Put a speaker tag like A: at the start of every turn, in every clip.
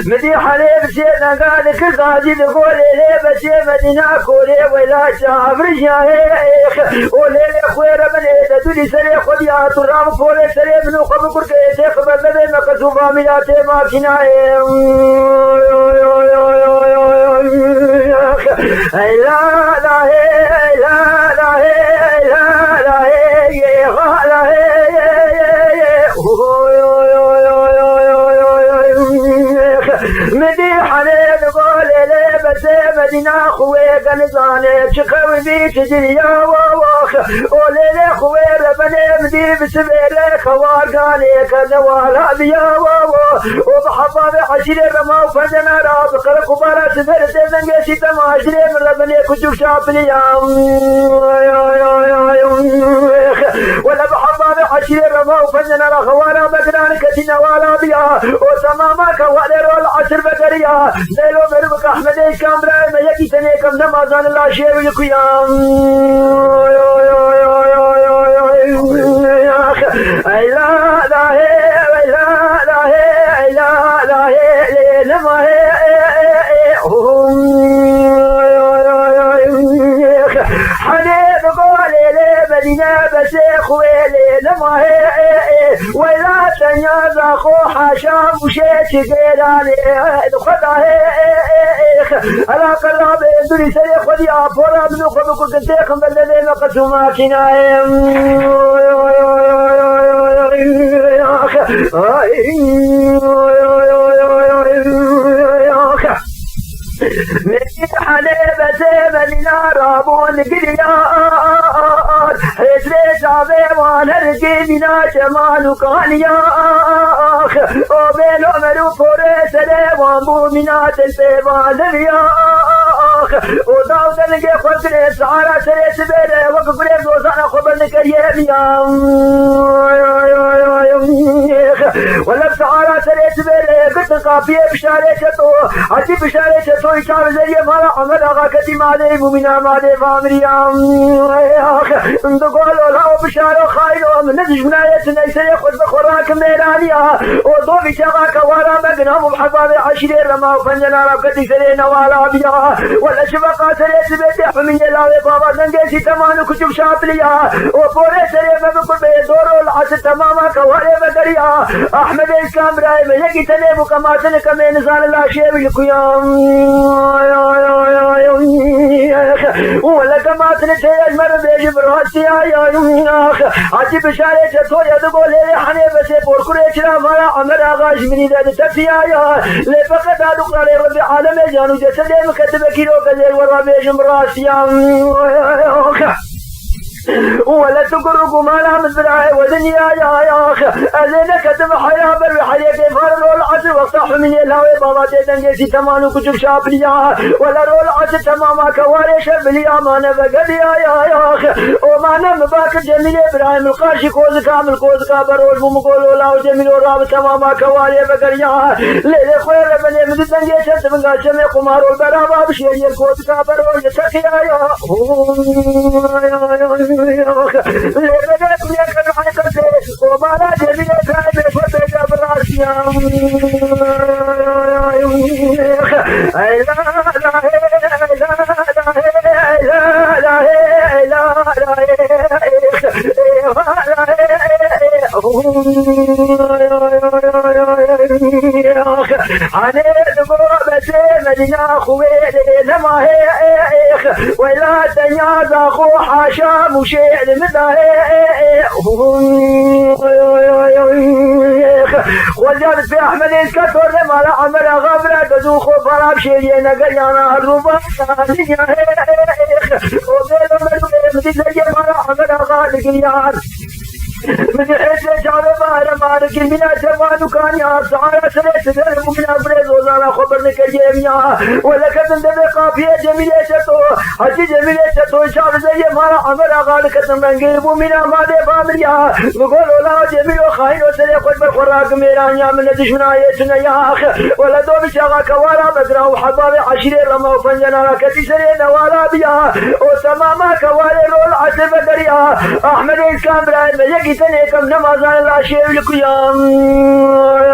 A: مدي حليب سيدنا قال كل قاضي تقول لي بس مدينة كولي ولا شافر شيخ ولي خوير من ايد دولي سري خد يا ترام كولي سري منو خب كرك شيخ بدل ما كسوفا ميلاتي ما كناي لا لا لا لا مدي حنين قول لي بس مدينة خوي قنزاني بشكوي بيك جريا وواخ قولي لي خوي ربني مدي بسبيلي خوار قالي كنوالا بيا وواخ وبحضا بحشيري رما وفندنا راب قرق وبارا سفر تزنقي سيتا معشري من ربني كجوك شابلي ولا بحضا بحشيري رما وفندنا رخوانا بدران كتنا والا بيا وسماما كوالي رول عشر بكريا ليلو مربك أحمد إيش كامرا ما يكي تنيكم نمازان الله شيء ويقيام لا لا لا لا لا لا لما حنيف قولي لي مدينة بس خويلي لما ولا تنياز أخو حشام وشيش قيراني خدا ألا قلاب دوري سري خدي أبورا منو خبكو كنتيخم بالذين قسوما كنايم مدينة حليبة مدينة رابون قريار حسري شعبي وانرقي منا شمال وكانياخ وبين عمر وفوري سري وانبو منا تلبيبان ذرياخ وداود نقي خسري سعارة سري سبيري وقفري دوزانا خبرنك يميام ولا بسعارة سري سبيري قلت قافية بشاري شتو عجي بشاري شتو إشار زي مالا عمد آغا كتي مالي مؤمنا مالي فامريام تقولوا لا بشارة خايلو من نزج مناية نيسري خد بخوراك ميرانيا ودو بشاقا كوارا مقنام وبحضار عشري رما وفنجنا رابكتي سري نوالا بيا ولا شبقا سري سبيتي حمي لاوي بابا زنجيسي تمانو كتب شابليا وفوري سري مبكر بيدورو العصر تماما كواري بقريا أحمد إسلام رايم يكي تنبو كماتن كمي نزال الله شيوي القيام ولا كماتن تيج مر بيج برهاتي يا عجيب بشارة جتو يدقو لي حنيفة سيبور كريشنا مالا عمر آغاش مني داد تفيا يا لفقد هادوك علي ربي عالم جانو جسد مكتب كيلو كذير ورا بيج مراسي ولا تقرقوا ما لا مزرعي ودنيا يا أخ أزينا كتب حياة بر حياة فار رول عصر وصح من يلاوي بابا تدنجي تمانو كتب شابليا ولا رول عصر تماما كواري شبليا ما نبقليا يا أخ وما نمباك جميل إبراهيم القاشي كوز كامل كوز كابروش بمقول ولا جميل وراب تماما كواري بقريا ليلة خوير بني مدنجي شمس من قاشمي قمار والبرابا بشير كوز كابروش تخيا يا وما جميع كان فتى براسيا أنا بس مدينة خويلي لما هيك ولا تنياز أخو حشام وشيء لمدة وجابت في أحمد إسكتور لما لا عمل غبرة تزوخ فراب شيء نقيانا الربا وبيلو مدو مدي لجي ما لا عمل غالق اليار من حيث جعل بار مارك من أجمع كان يا سعارة سلسل من أبرز وزانا خبرنا كجيميا ولكن دم قافية جميلة شتو حجي جميلة شتو شعب زي ما عمر أغال كتن بنجيب من أمادة فامريا بقول ولا جميل وخاين وسري خد بالخراق ميرانيا من دشمنا يتنا يا أخ ولا دو بشاغا كوارا بدرا وحباب عشير رما وفنجنا كتسري نوالا بيا وتماما كواري رول عسب دريا أحمد إسلام برايم يجي كم نمازان لا شيء لكيام لا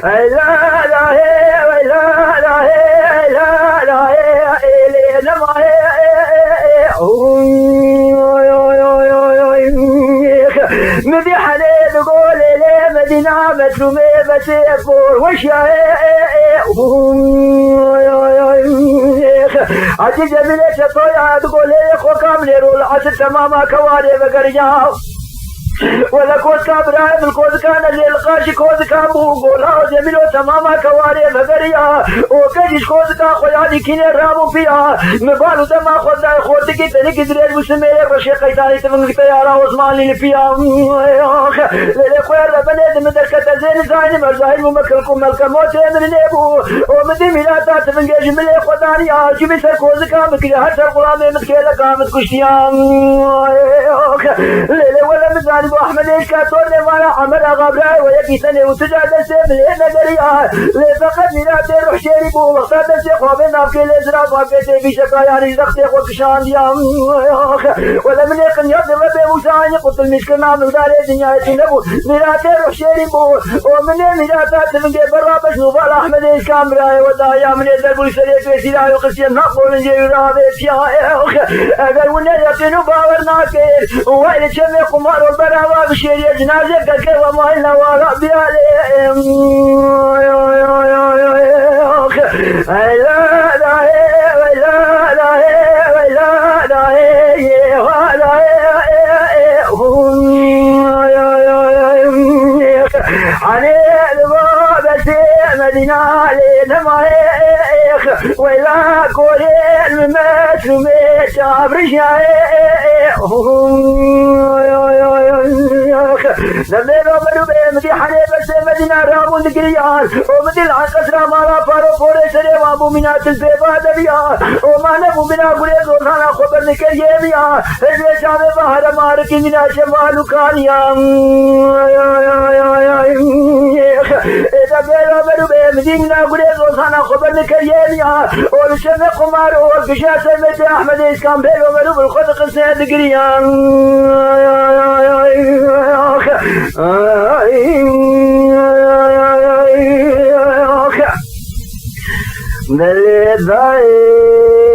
A: لا لا لا لا لا نما مدي حليل قول لي مدينة مترومي بسيفور وش يا عجي جميلة شطوية تقول لي خوكام ليرول عسل تماما كواري بقرياو ولا كوز كابرايم الكوز كان اللي القاشي كوز كابو قولا جميلو تماما كواري بقريا وكجيش كوز كا خوياني كيني رابو فيها مبالو دما خود داي خودكي تنكي دريد مسمير بشي قيتاني تفنك تيارا وزماني اللي فيها للي خوير ببنيد من دركة زين زايني مرزاين ومكلكم ملكا موتي من نيبو ومدي ميلاتا تفنكي جميلي خوداني جمي سر كوز كا مكري هر غلامي متكيلا كامت كشتيان للي ولا مزاني أحمد إسكاتور لمانا عمل أغابراي ويكي سنة وتجاد السيب لإنا قريا لفقد ميلاتي روح شيريبو وقتاد السيق وبين أفكي الإزراف وفيتي في شكاياني زختيق وكشان ديام ولا من يقن يبدو ربي موساني قلت المشكلنا مقداري دنيا يتنبو ميلاتي روح شيريبو ومن ميلاتات من جيب الرابش نوفال أحمد إسكامراي ودايا من يدربو السريك وسيلاي وقسيم نقو من جيب رابش يا أقل ونا يقنوا باورنا كير وإلي شمي قمار والبرا وابشير جنازة كذا وما إلا ورا بيالهم لا لا لا لا لا مدينة لنما ولا كورين ممت ممت عبرشا نبيلو بدو بمدي حنيب مدينة رابون دقريان ومدي العقصر مالا فارو فوري سري وابو منات البيبا دبيا وما نبو منا قريب وخانا خبر نكيبيا هزي شامي بحر ماركي منا شمالو كانيا نبيلو بدو بمدي منا قريب وخانا خبر نكيبيا ولشمي قمار والقشا سميت أحمد إسكام بيلو بدو بالخدق السيد دقريان Dale, dale.